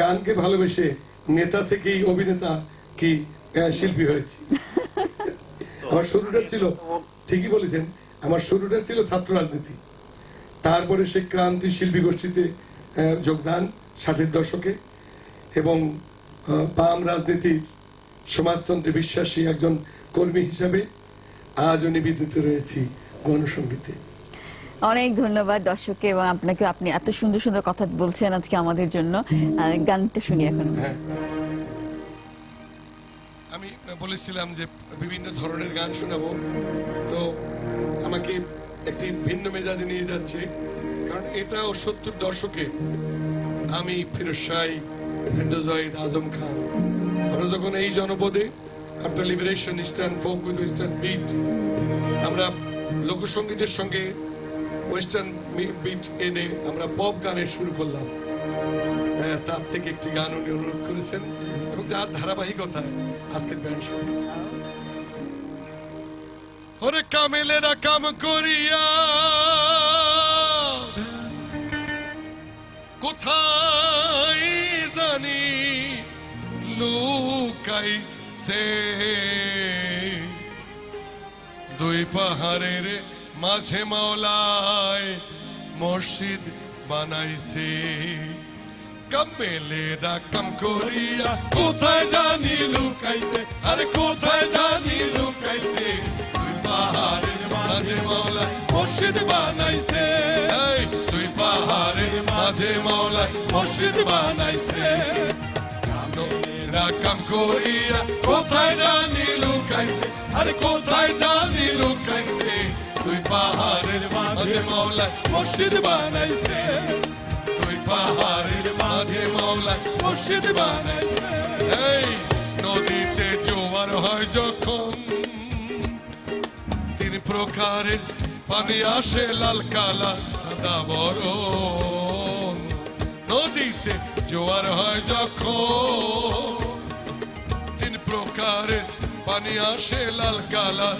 গানকে ভালোবেসে নেতা থেকেই অভিনেতা কি শিল্পী হয়েছি। আমার শুরুটা ছিল, ঠিকই বলেছেন, আমার শুরুটা ছিল ছাত্র রাজনীতি, তারপরে সে ক্রান্তি শিল্পী গোষ্ঠীতে যোগদান 60-এর দশকে, এবং বাম রাজনীতির সমাজতন্ত্রে বিশ্বাসী একজন কর্মী হিসাবে আজও নিবেদিত রয়েছি গণসংগীতে। অনেক ধন্যবাদ দর্শককে এবং আপনাকে, আপনি এত সুন্দর সুন্দর কথা বলছেন আজকে আমাদের জন্য। গানটা শুনি এখন। আমি বলেছিলাম যে বিভিন্ন ধরনের গান শোনাবো, তো আমাকে একটি ভিন্ন মেজাজে নিয়ে যাচ্ছে, কারণ এটা 70 দশকে আমি ফিরোজ শাহ, ফিরদৌস ওয়াহিদ, আজম খান, আমরা যখন এই জনপদে after liberation eastern folk with western beat, আমরা লোকসঙ্গীতের সঙ্গে ওয়েস্টার্ন বিট এনে আমরা পপ গানের শুরু করলাম। তার থেকে একটি গান উনি অনুরোধ করেছেন এবং যার ধারাবাহিকতায় আজকের ব্যান্ড শুরু। ওরে কামেলেরা কাম করিয়া কোথায় জানি লুকাইছে, দুই পাহাড়ের মাঝে মাওলায় মসজিদ বানাইছে। কামেলেরা কাম করিয়া কোথায় জানি লুকাইছে, আরে কোথায় জানি লুকাইছে, দুই পাহাড়ের মাঝে মাওলায় মসজিদ বানাইছে। দুই পাহাড়ের মাঝে মাওলায় মসজিদ বানাইছে। কামেলেরা কাম করিয়া কোথায় জানি লুকাইছে, আরে কোথায় জানি লুকাইছে, দুই পাহাড়ের মাঝে মাওলায় মসজিদ বানাইছে। দুই পাহাড়ের মাঝে মাওলায় মসজিদ বানাইছে। এই নদীতে জোয়ার হয় যখন, তিন প্রকারের পানি আসে, লাল কালা সাদা বরণ। নদীতে জোয়ার হয় যখন, তিন প্রকারের পানি আসে, লাল কালা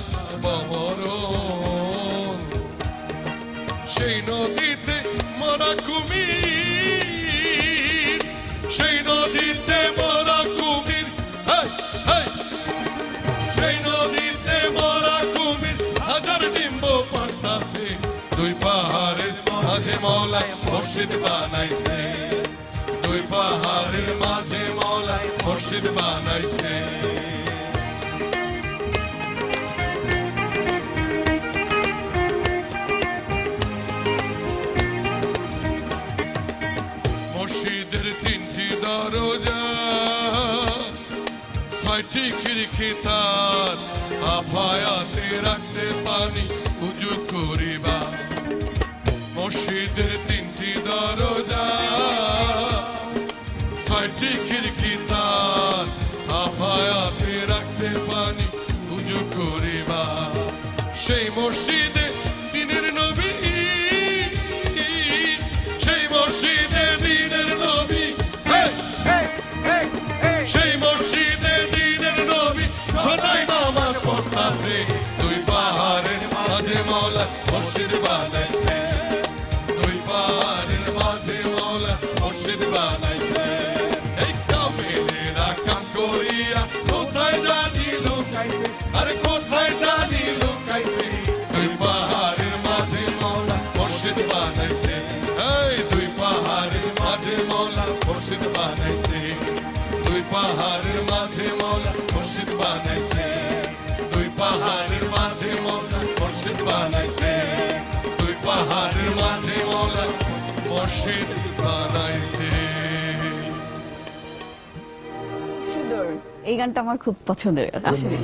বরণ। সেই নদীতে মরা কুমির, সেই নদীতে মরা কুমির, সেই নদীতে মরা কুমির হাজার ডিম্ব পাল্টাছে। দুই পাহাড়ের মাঝে মাওলায় মসজিদ বানাইছে। দুই পাহাড়ের মাঝে মাওলায় মসজিদ বানাইছে। মসজিদের তিনটি দরজা, ছয়টি খিড়কি, তার আফায়াতে রাখছে পানি উজু করিবা। মসজিদের তিনটি দরজা, ছয়টি খিড়কি, তার আফায়াতে রাখছে পানি উজু করিবা। সেই মসজিদে দিনের নবী, সেই মসজিদে দিনের নবী, সেই মসজিদে দিনের নবী সদাই নামাজ পড়তাছে। দুই পাহাড়ের মাঝে মাওলা মসজিদ বানাইছে। দুই পাহাড়ের মাঝে মাওলা মসজিদ বানাইছে। এই কামেলেরা কাম করিয়া কোথায় জানি লুকাইছে, আরে কোথায় জানি লুকাইছে, দুই পাহাড়ের মাঝে মাওলা মসজিদ বানাইছে। এই দুই পাহাড়ের মাঝে মাওলা মসজিদ বানাইছে। দুই পাহাড়ের মাঝে মাওলা মসজিদ বানাইছে। দুই পাহাড়ের মাঝে মাওলা মসজিদ বানাইছে। দুই পাহাড়ের মাঝে মাওলা মসজিদ বানাইছে। সুন্দর, এই গানটা আমার খুব পছন্দের আসলে।